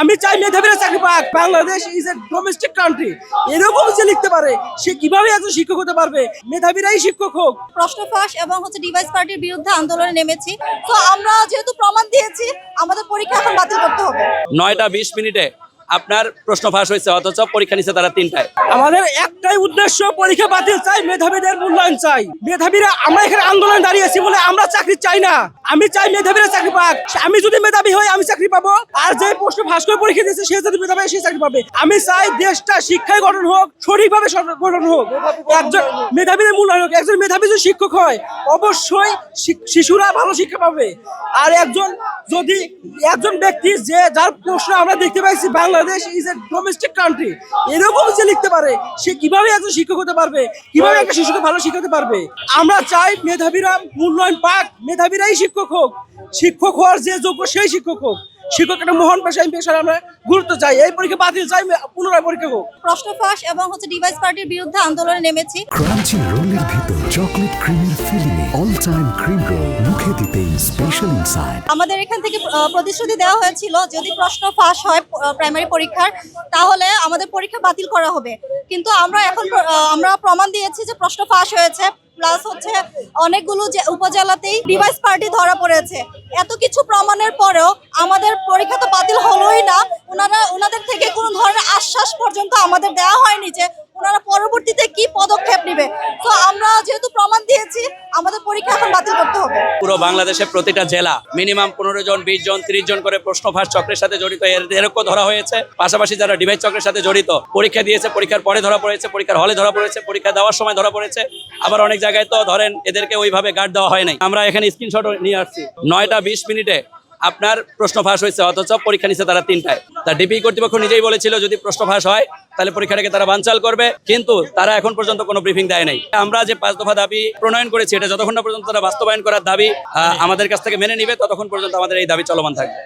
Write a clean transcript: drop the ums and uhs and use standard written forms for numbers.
আমি চাই মেধাবীরা চাকরি পাক। Bangladesh is a domestic country. এরকম যে লিখতে পারে সে কিভাবে একজন শিক্ষক হতে পারবে? মেধাবীরাই শিক্ষক হোক। প্রশ্ন ফাঁস এবং ডিভাইস পার্টির বিরুদ্ধে আন্দোলনে নেমেছি। তো আমরা যেহেতু প্রমাণ দিয়েছি, আমাদের পরীক্ষা এখন বাতিল করতে হবে। 9টা 20 মিনিটে আপনার প্রশ্ন ফাঁস হয়েছে, অথচ পরীক্ষা নিচ্ছে তারা 3টায়। আমাদের একটাই উদ্দেশ্য, পরীক্ষা বাতিল চাই, মেধাবীদের মূল্যায়ন চাই। মেধাবীরা, আমরা এখানে আন্দোলন দাঁড়িয়েছি বলে আমরা চাকরি চাই না। আমি চাই মেধাবীরা চাকরি পাক। আমি যদি মেধাবী হই আমি চাকরি পাবো, আর যে প্রশ্ন ফাঁস করে পরীক্ষা দিয়েছে সে যদি মেধাবী হয় সে চাকরি পাবে। আমি চাই দেশটা শিক্ষায় গঠন হোক, সঠিকভাবে গঠন হোক, একজন মেধাবীদের মূল্যায়ন হোক। একজন মেধাবী যদি শিক্ষক হয় অবশ্যই শিশুরা ভালো শিক্ষা পাবে। আর একজন ব্যক্তি যে যার প্রশ্ন আমরা দেখতে পাইছি, Bangladesh is a domestic country, এরকম যে লিখতে পারে সে কিভাবে একজন শিক্ষক হতে পারবে? কিভাবে একটা শিশুকে ভালো শিখাতে পারবে? আমরা চাই মেধাবীরা মূল্যায়ন পাক, মেধাবীরাই শিক্ষক হোক। শিক্ষক হওয়ার যে যোগ্য সেই শিক্ষক হোক। শিক্ষক একটা মহান পেশা, এই পেশার আমরা গুরুত্ব চাই। এই পরীক্ষা বাতিল চাই, পুনরায় পরীক্ষা হোক। প্রশ্ন ফাঁস এবং ডিভাইস পার্টির বিরুদ্ধে আন্দোলনে নেমেছি। ক্রাঞ্চি রোলের ভিতর চকলেট ক্রিমের filling, all time cream roll, মুখে দিতেই স্পেশাল ইনসাইড। আমাদের এখান থেকে প্রতিশ্রুতি দেওয়া হয়েছিল যদি প্রশ্ন ফাঁস হয় প্রাইমারি পরীক্ষার, তাহলে আমাদের পরীক্ষা বাতিল করা হবে। কিন্তু আমরা প্রমাণ দিয়েছি যে প্রশ্ন ফাঁস হয়েছে, প্লাস অনেকগুলো যে উপজেলাতেই ডিভাইস পার্টি ধরা পড়েছে। এত কিছু প্রমাণের পরেও আমাদের পরীক্ষা তো বাতিল হলোই না। ওনাদের থেকে কোনো ধরনের আশ্বাস পর্যন্ত আমাদের দেওয়া হয়নি যে ওনারা পরবর্তীতে কি পদক্ষেপ নেবে। তো আমরা যেহেতু প্রমাণ দিয়েছি, আমাদের পরীক্ষা এখন বাতিল করতে হবে। পুরো বাংলাদেশে প্রতিটা জেলা মিনিমাম 15 জন 20 জন 30 জন করে প্রশ্ন ফাঁস চক্রের সাথে জড়িত এরকম ধরা হয়েছে। পাশাপাশি যারা ডিভাইস চক্রের সাথে জড়িত, পরীক্ষা দিয়েছে, পরীক্ষার পরে ধরা পড়েছে, পরীক্ষার হলে ধরা পড়েছে, পরীক্ষা দেওয়ার সময় ধরা পড়েছে। আবার অনেক জায়গায় তো ধরেন এদেরকে ওইভাবে গার্ড দেওয়া হয় নাই। আমরা এখানে স্ক্রিনশট নিয়ে আসছি। 9টা 20 মিনিটে আপনার প্রশ্ন ফাঁস হয়েছে, অথচ পরীক্ষা নিচ্ছে তারা 3টায়। তা ডিপি কর্তৃপক্ষ নিজেই বলেছিল যদি প্রশ্ন ফাঁস হয় তাহলে পরীক্ষাটাকে তারা বানচাল করবে, কিন্তু তারা এখন পর্যন্ত কোনো ব্রিফিং দেয় নাই। আমরা যে 5 দফা দাবি প্রণয়ন করেছি, এটা যতক্ষণ না পর্যন্ত তারা বাস্তবায়ন করার দাবি আমাদের কাছ থেকে মেনে নিবে, ততক্ষণ পর্যন্ত আমাদের এই দাবি চলমান থাকবে।